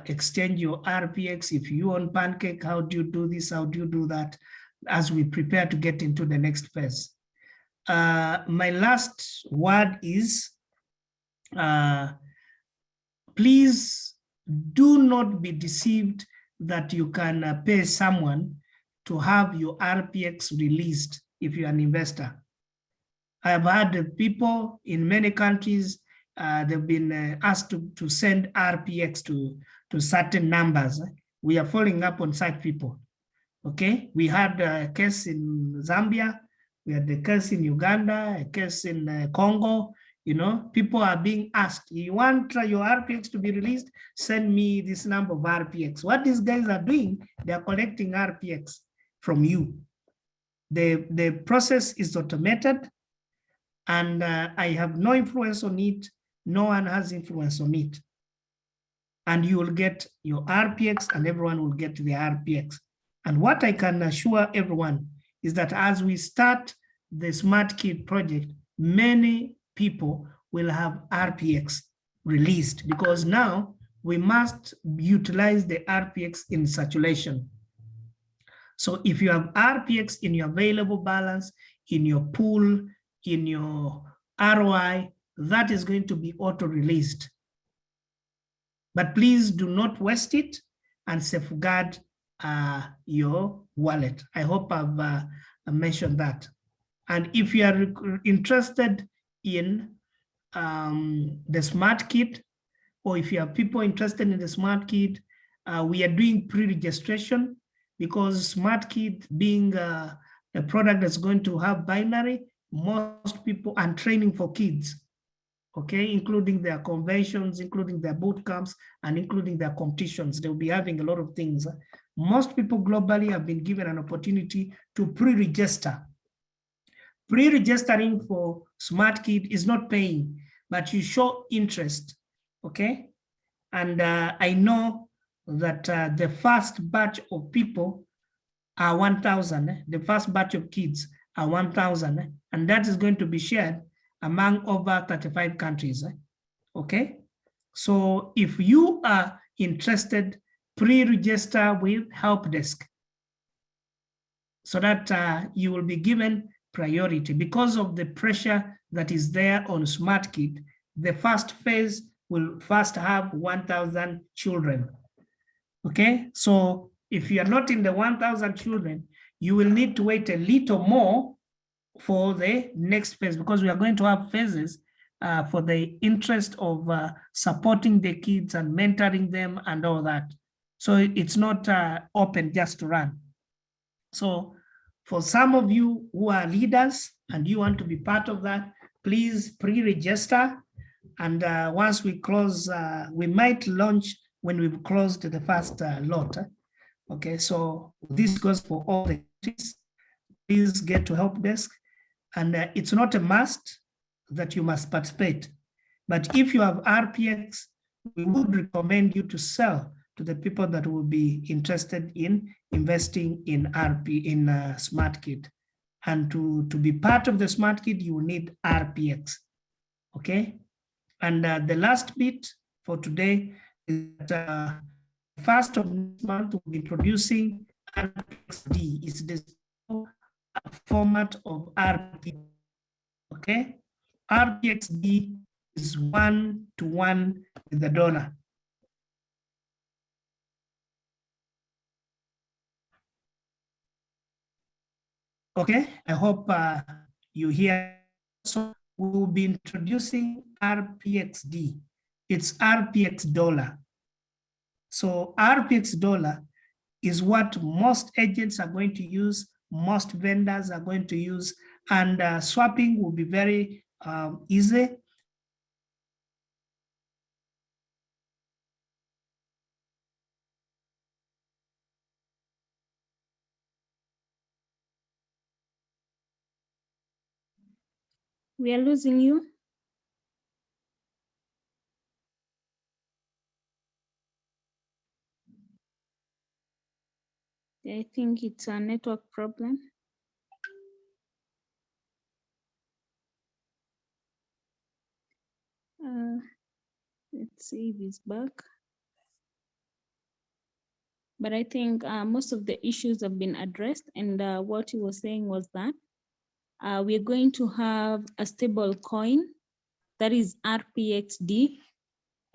exchange your RPX. If you own Pancake, how do you do this? How do you do that? As we prepare to get into the next phase. My last word is, please do not be deceived that you can pay someone to have your RPX released if you're an investor. I have had people in many countries, they've been asked to send RPX to certain numbers. We are following up on such people, okay? We had a case in Zambia, we had a case in Uganda, a case in Congo. You know, people are being asked, you want your RPX to be released? Send me this number of RPX. What these guys are doing, they are collecting RPX from you. The process is automated, and I have no influence on it. No one has influence on it. And you will get your RPX and everyone will get the RPX. And what I can assure everyone is that as we start the Smart Kid project, many people will have RPX released because now we must utilize the RPX in circulation. So if you have RPX in your available balance, in your pool, in your ROI, that is going to be auto-released. But please do not waste it and safeguard your wallet. I hope I've mentioned that. And if you are interested in the Smart Kit, or if you have people interested in the Smart Kit, we are doing pre-registration because Smart Kit being a product that's going to have binary, most people, and training for kids, okay, including their conventions, including their boot camps, and including their competitions. They'll be having a lot of things. Most people globally have been given an opportunity to pre-register. Pre-registering for Smart Kit is not paying, but you show interest, okay? And I know that the first batch of people are 1,000. The first batch of kids are 1,000, and that is going to be shared among over 35 countries, okay? So if you are interested, pre-register with Help Desk so that you will be given priority because of the pressure that is there on Smart Kit. The first phase will first have 1,000 children, okay? So if you are not in the 1,000 children, you will need to wait a little more for the next phase because we are going to have phases for the interest of supporting the kids and mentoring them and all that. So it's not open just to run. So for some of you who are leaders and you want to be part of that, please pre-register. And once we close, we might launch when we've closed the first lot. Okay, so this goes for all the countries. Please get to Help Desk. And it's not a must that you must participate. But if you have RPX, we would recommend you to sell to the people that will be interested in investing in Smart Kit. And to be part of the Smart Kit, you will need RPX, okay? And the last bit for today is that first of this month, we'll be introducing RPXD. It's the format of RPX, okay? RPXD is 1-to-1 with the donor. Okay, I hope you hear. So we will be introducing RPXD. It's RPX dollar. So RPX dollar is what most agents are going to use, most vendors are going to use, and swapping will be very easy.
We are losing you. I think it's a network problem. Let's see if he's back. But I think most of the issues have been addressed, and what he was saying was that we're going to have a stable coin that is RPXD.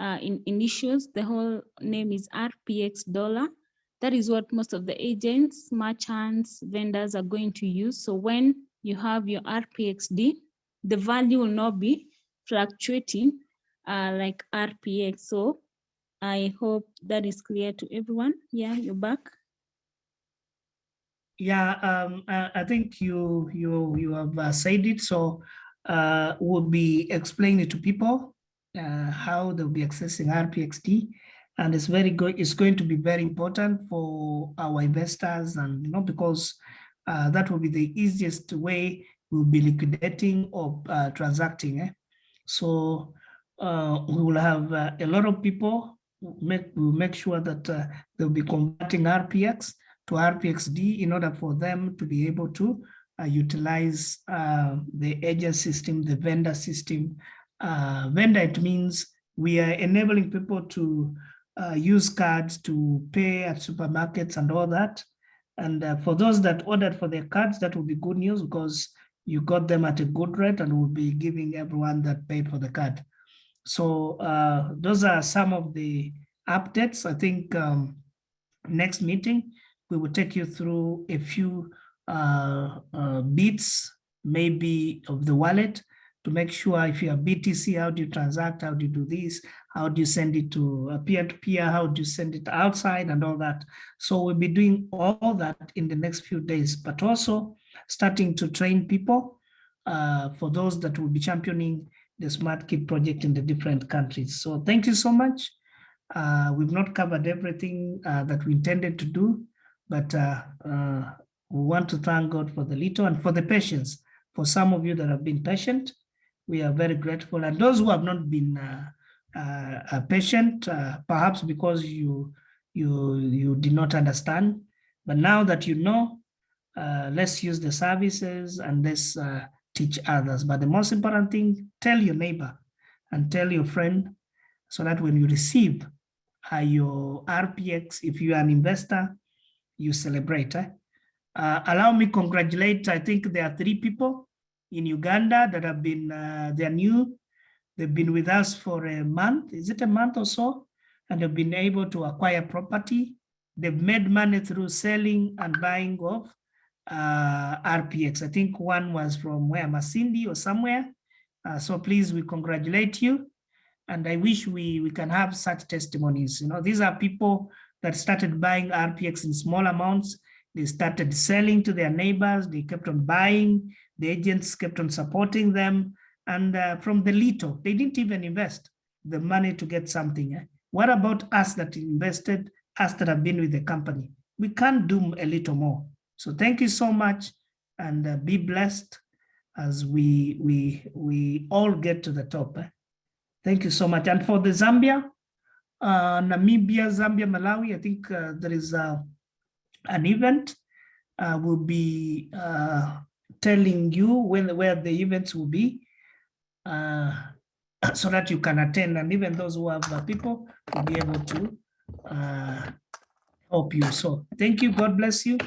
In issues, the whole name is RPX dollar. That is what most of the agents, merchants, vendors are going to use. So when you have your RPXD, the value will not be fluctuating like RPX. So I hope that is clear to everyone. Yeah, you're back.
Yeah, I think you have said it. So we'll be explaining it to people how they'll be accessing RPXD, and it's very good. It's going to be very important for our investors, and because that will be the easiest way we'll be liquidating or transacting. So we will have a lot of people. We'll make sure that they'll be converting RPX to RPXD in order for them to be able to utilize the agent system, the vendor system. Vendor, it means we are enabling people to use cards to pay at supermarkets and all that. And for those that ordered for their cards, that will be good news because you got them at a good rate, and we'll be giving everyone that paid for the card. So those are some of the updates. I think next meeting, we will take you through a few bits, maybe of the wallet, to make sure if you have BTC, how do you transact, how do you do this, how do you send it to a peer-to-peer, how do you send it outside and all that. So we'll be doing all that in the next few days, but also starting to train people for those that will be championing the Smart Kit project in the different countries. So thank you so much. We've not covered everything that we intended to do, but we want to thank God for the little and for the patience. For some of you that have been patient, we are very grateful. And those who have not been patient, perhaps because you did not understand, but now that you know, let's use the services and let's teach others. But the most important thing, tell your neighbor and tell your friend, so that when you receive your RPX, if you are an investor, you celebrate. Allow me congratulate, I think there are 3 people in Uganda that have been, they're new. They've been with us for a month. Is it a month or so? And they've been able to acquire property. They've made money through selling and buying of RPX. I think one was from where, Masindi or somewhere. So please, we congratulate you. And I wish we can have such testimonies. These are people that started buying RPX in small amounts. They started selling to their neighbors. They kept on buying. The agents kept on supporting them. And from the little, they didn't even invest the money to get something. What about us that invested, us that have been with the company? We can do a little more. So thank you so much, and be blessed as we all get to the top. Thank you so much. And for the Zambia, Namibia, Zambia, Malawi, I think there is an event. We'll be telling you where the events will be so that you can attend. And even those who have people will be able to help you. So thank you. God bless you.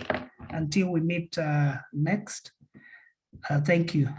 Until we meet next. Thank you.